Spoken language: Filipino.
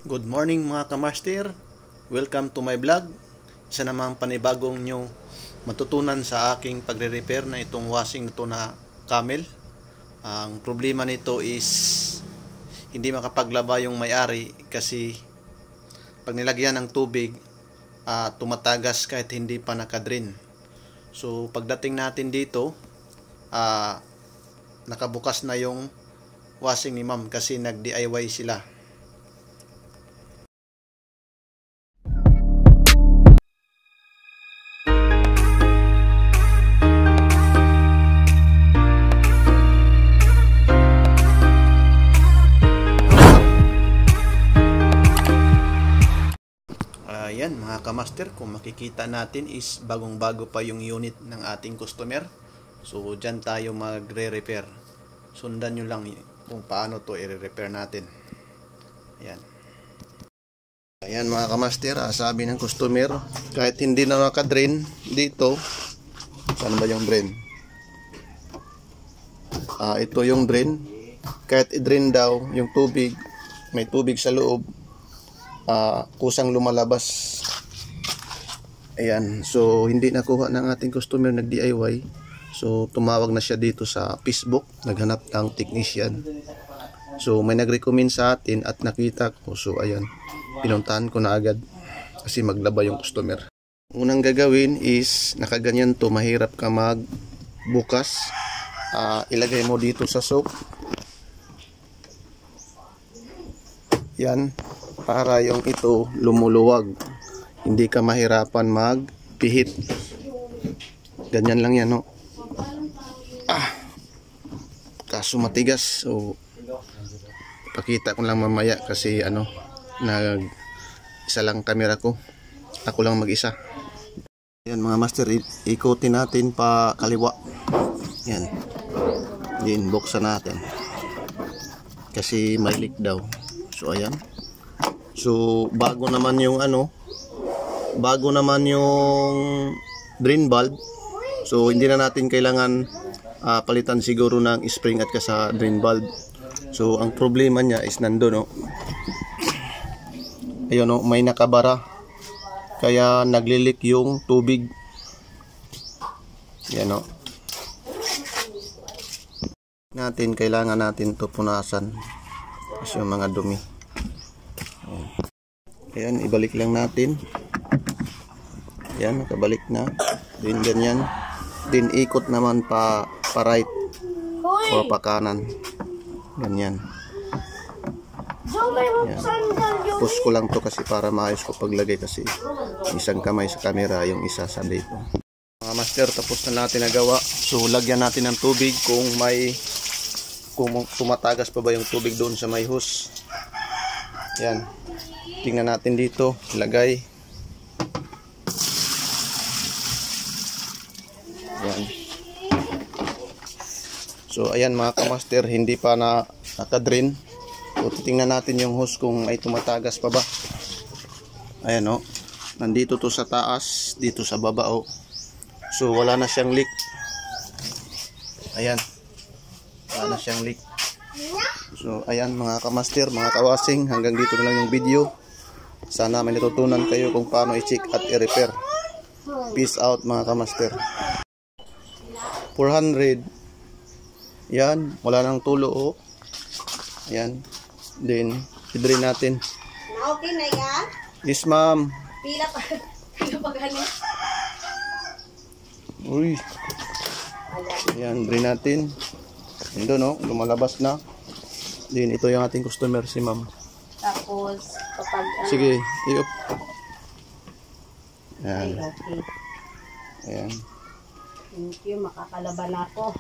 Good morning mga kamaster, welcome to my vlog. Isa namang panibagong nyo matutunan sa aking pagre-repair na itong washing nito na Camel. Ang problema nito is hindi makapaglaba yung may-ari kasi pag nilagyan ng tubig tumatagas kahit hindi pa nakadrain. So pagdating natin dito nakabukas na yung washing ni ma'am kasi nag-DIY sila. Ayan mga kamaster, kung makikita natin is bagong bago pa yung unit ng ating customer. So dyan tayo magre-repair. Sundan nyo lang kung paano to i-repair natin. Ayan. Ayan mga kamaster, sabi ng customer kahit hindi na naka-drain dito. Saan ba yung drain? Ito yung drain. Kahit i-drain daw yung tubig, may tubig sa loob, kusang lumalabas. Ayan, so hindi nakuha ng ating customer, nag-DIY. So tumawag na siya dito sa Facebook, naghanap ng technician. So may nag-recommend sa atin at nakita ko. So ayan, pinuntahan ko na agad kasi maglaba yung customer. Unang gagawin is nakaganyan to, mahirap ka magbukas. Ilagay mo dito sa soap. Yan, para yung ito lumuluwag, hindi ka mahirapan magpihit. Ganyan lang yan, no? Kaso matigas, so pakita ko lang mamaya kasi isa lang camera ko, ako lang mag-isa. Yan mga master, ikutin natin pa kaliwa. Yan, din buksan natin kasi may leak daw. So ayan. So bago naman yung drain valve. So hindi na natin kailangan palitan siguro ng spring at sa drain valve. So ang problema niya is nandoon, no. Ayun, no, may nakabara. Kaya naglilik yung tubig. Yan, no. Kailangan natin to punasan kasi yung mga dumi. Ayan, ibalik lang natin. Yan, nakabalik na. Din ganyan. Din ikot naman pa right o pa kanan. Ganyan. Yan. Push ko lang to kasi para maayos ko paglagay kasi isang kamay sa camera, yung isa sa dito. Mga master, tapos na natin nagawa. So lagyan natin ng tubig kung tumatagas pa ba yung tubig doon sa may hose. Yan. Tingnan natin dito, lagay. Yan. So ayan mga kamaster, hindi pa naka-drain. So tingnan natin yung hose kung ay tumatagas pa ba. Ayan, oh. Nandito to sa taas, dito sa baba, oh. So wala na siyang leak. Ayan. Wala na siyang leak. So ayan mga kamaster, mga kawasing, hanggang dito na lang yung video. Sana may natutunan kayo kung paano i-check at i-repair. Peace out mga kamaster. 400. Yan, wala nang tulo, oh. Yan. Then i-drain natin. Okay na yan? Yes ma'am. Pila pa ganun. Uy. Yan, drain natin. Ito, no, lumalabas na. Then ito yung ating customer, si ma'am. Tapos kapag sige, i-up. Yan. okay. Ayan. Thank you, makakalaban ako.